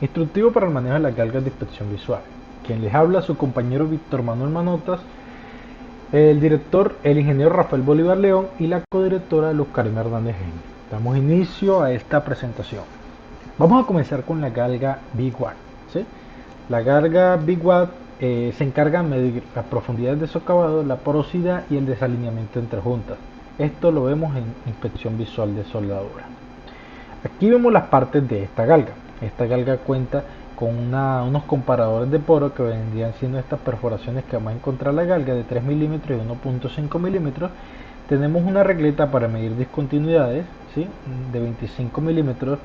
Instructivo para el manejo de las galgas de inspección visual. Quien les habla, su compañero Víctor Manuel Manotas, el director, el ingeniero Rafael Bolívar León y la codirectora Luz Karina Hernández Genio. Damos inicio a esta presentación. Vamos a comenzar con la galga Big Wad, ¿sí? La galga Big Wad se encarga de medir la profundidad de socavado, la porosidad y el desalineamiento entre juntas. Esto lo vemos en inspección visual de soldadura. Aquí vemos las partes de esta galga. Esta galga cuenta con unos comparadores de poro que vendrían siendo estas perforaciones que vamos a encontrar en la galga de 3 milímetros y 1.5 milímetros. Tenemos una regleta para medir discontinuidades, ¿sí? De 25 milímetros.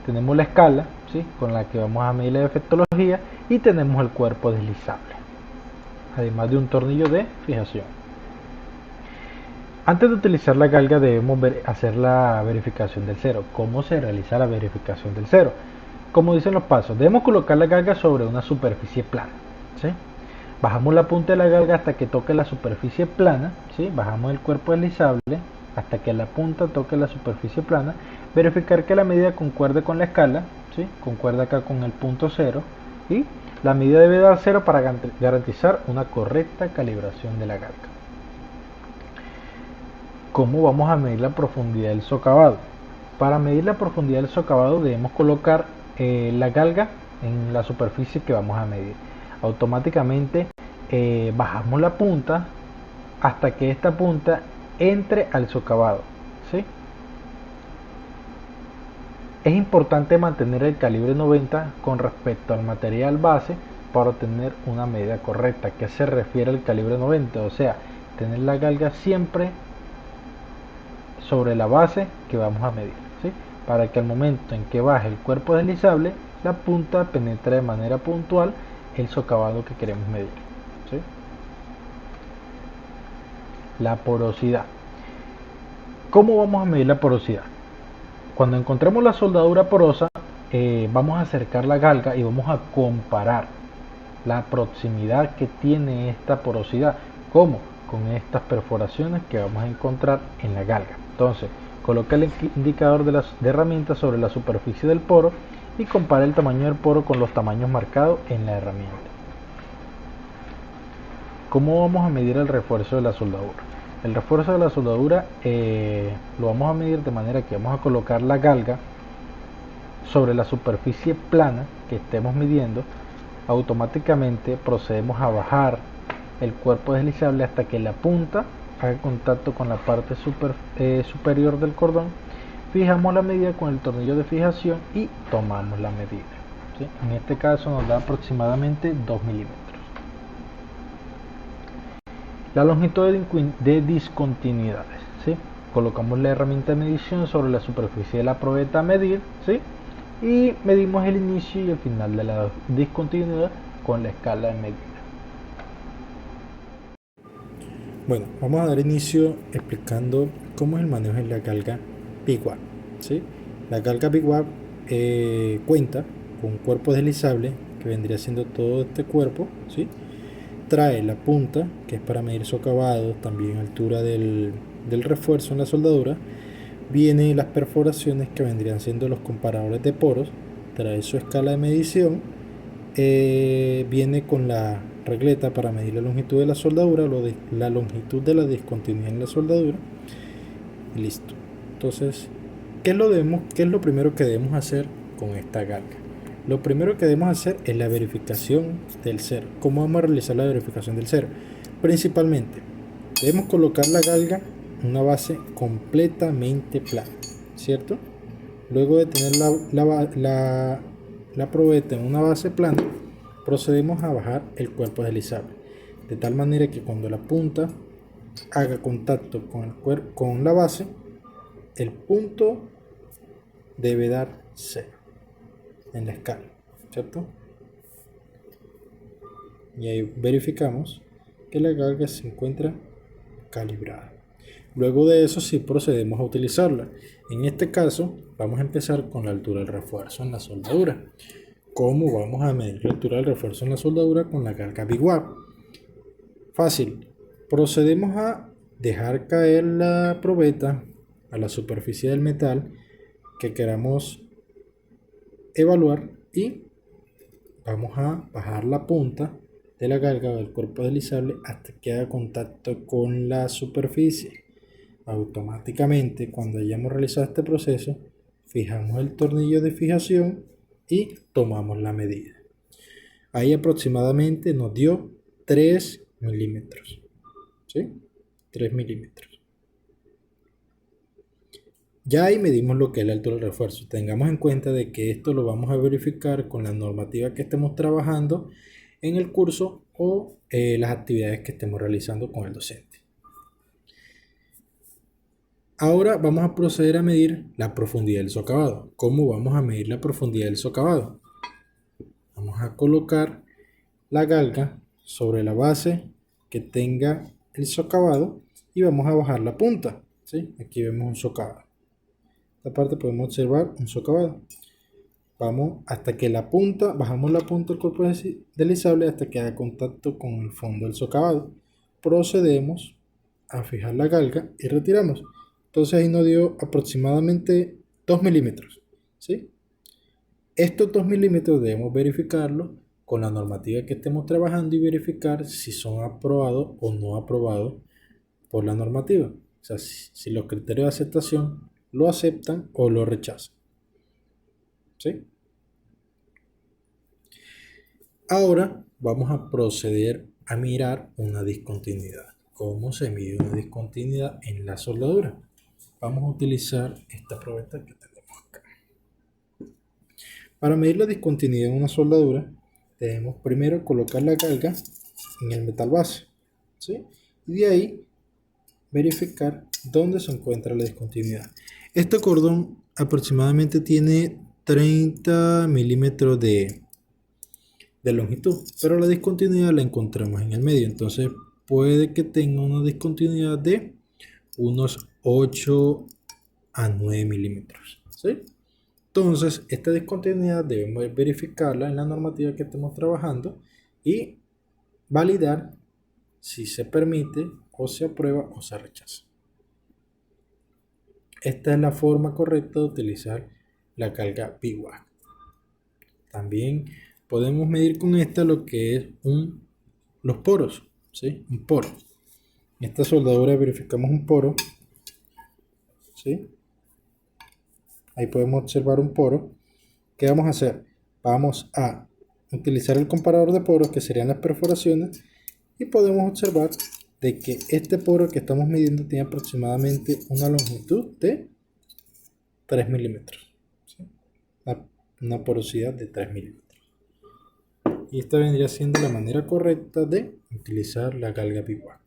Tenemos la escala, ¿sí? Con la que vamos a medir la defectología, y tenemos el cuerpo deslizable, además de un tornillo de fijación. Antes de utilizar la galga debemos hacer la verificación del cero. ¿Cómo se realiza la verificación del cero? Como dicen los pasos, debemos colocar la galga sobre una superficie plana, ¿sí? Bajamos la punta de la galga hasta que toque la superficie plana, ¿sí? Bajamos el cuerpo deslizable hasta que la punta toque la superficie plana. Verificar que la medida concuerde con la escala, ¿sí? Concuerda acá con el punto cero, y la medida debe dar cero para garantizar una correcta calibración de la galga. ¿Cómo vamos a medir la profundidad del socavado? Para medir la profundidad del socavado debemos colocar la galga en la superficie que vamos a medir. Automáticamente bajamos la punta hasta que esta punta entre al socavado, ¿sí? Es importante mantener el calibre 90 con respecto al material base para obtener una medida correcta. ¿A qué se refiere el calibre 90? O sea, tener la galga siempre sobre la base que vamos a medir, ¿sí? Para que al momento en que baje el cuerpo deslizable, la punta penetre de manera puntual el socavado que queremos medir, ¿sí? La porosidad. ¿Cómo vamos a medir la porosidad? Cuando encontremos la soldadura porosa, vamos a acercar la galga y vamos a comparar la proximidad que tiene esta porosidad. ¿Cómo? Con estas perforaciones que vamos a encontrar en la galga. Entonces, coloca el indicador de herramienta sobre la superficie del poro y compara el tamaño del poro con los tamaños marcados en la herramienta. ¿Cómo vamos a medir el refuerzo de la soldadura? El refuerzo de la soldadura lo vamos a medir de manera que vamos a colocar la galga sobre la superficie plana que estemos midiendo. Automáticamente procedemos a bajar el cuerpo deslizable hasta que la punta haga contacto con la parte superior del cordón. Fijamos la medida con el tornillo de fijación y tomamos la medida, ¿sí? En este caso nos da aproximadamente 2 milímetros. La longitud de discontinuidades, ¿sí? Colocamos la herramienta de medición sobre la superficie de la probeta a medir, ¿sí? Y medimos el inicio y el final de la discontinuidad con la escala de medida. Bueno, vamos a dar inicio explicando cómo es el manejo de la galga Big Wad, ¿sí? La galga Big Wad cuenta con un cuerpo deslizable que vendría siendo todo este cuerpo, ¿sí? Trae la punta, que es para medir socavados, también altura del refuerzo en la soldadura. Vienen las perforaciones, que vendrían siendo los comparadores de poros. Trae su escala de medición. Viene con la regleta para medir la longitud de la soldadura, la longitud de la discontinuidad en la soldadura, y listo. Entonces, ¿qué es lo primero que debemos hacer con esta galga? Lo primero que debemos hacer es la verificación del cero. ¿Cómo vamos a realizar la verificación del cero? Principalmente, debemos colocar la galga en una base completamente plana, ¿cierto? Luego de tener la probeta en una base plana, procedemos a bajar el cuerpo deslizable, de tal manera que cuando la punta haga contacto con la base, el punto debe dar 0 en la escala, ¿cierto? Y ahí verificamos que la galga se encuentra calibrada. Luego de eso sí procedemos a utilizarla. En este caso vamos a empezar con la altura del refuerzo en la soldadura. ¿Cómo vamos a medir la altura del refuerzo en la soldadura con la galga Big Wad? Fácil. Procedemos a dejar caer la probeta a la superficie del metal que queramos evaluar y vamos a bajar la punta de la galga o del cuerpo deslizable hasta que haga contacto con la superficie. Automáticamente, cuando hayamos realizado este proceso, fijamos el tornillo de fijación y tomamos la medida. Ahí aproximadamente nos dio 3 milímetros. ¿Sí? 3 milímetros. Ya ahí medimos lo que es la altura del refuerzo. Tengamos en cuenta de que esto lo vamos a verificar con la normativa que estemos trabajando en el curso o las actividades que estemos realizando con el docente. Ahora vamos a proceder a medir la profundidad del socavado. ¿Cómo vamos a medir la profundidad del socavado? Vamos a colocar la galga sobre la base que tenga el socavado y vamos a bajar la punta. ¿Sí? Aquí vemos un socavado. Esta parte podemos observar un socavado. Vamos hasta que la punta, bajamos la punta del cuerpo deslizable hasta que haga contacto con el fondo del socavado. Procedemos a fijar la galga y retiramos. Entonces ahí nos dio aproximadamente 2 milímetros. ¿Sí? Estos 2 milímetros debemos verificarlo con la normativa que estemos trabajando y verificar si son aprobados o no aprobados por la normativa. O sea, si los criterios de aceptación lo aceptan o lo rechazan. ¿Sí? Ahora vamos a proceder a mirar una discontinuidad. ¿Cómo se mide una discontinuidad en la soldadura? Vamos a utilizar esta probeta que tenemos acá. Para medir la discontinuidad en una soldadura, debemos primero colocar la galga en el metal base, ¿sí? Y de ahí verificar dónde se encuentra la discontinuidad. Este cordón aproximadamente tiene 30 milímetros de longitud, pero la discontinuidad la encontramos en el medio, entonces puede que tenga una discontinuidad de unos 8 a 9 milímetros, ¿sí? Entonces esta discontinuidad debemos verificarla en la normativa que estamos trabajando y validar si se permite o se aprueba o se rechaza. Esta es la forma correcta de utilizar la galga BIWAC. También podemos medir con esta lo que es los poros, ¿sí? Un poro. En esta soldadura verificamos un poro, ¿sí? Ahí podemos observar un poro. ¿Qué vamos a hacer? Vamos a utilizar el comparador de poros, que serían las perforaciones, y podemos observar de que este poro que estamos midiendo tiene aproximadamente una longitud de 3 milímetros, ¿sí? Una porosidad de 3 milímetros. Y esta vendría siendo la manera correcta de utilizar la galga BIWAC.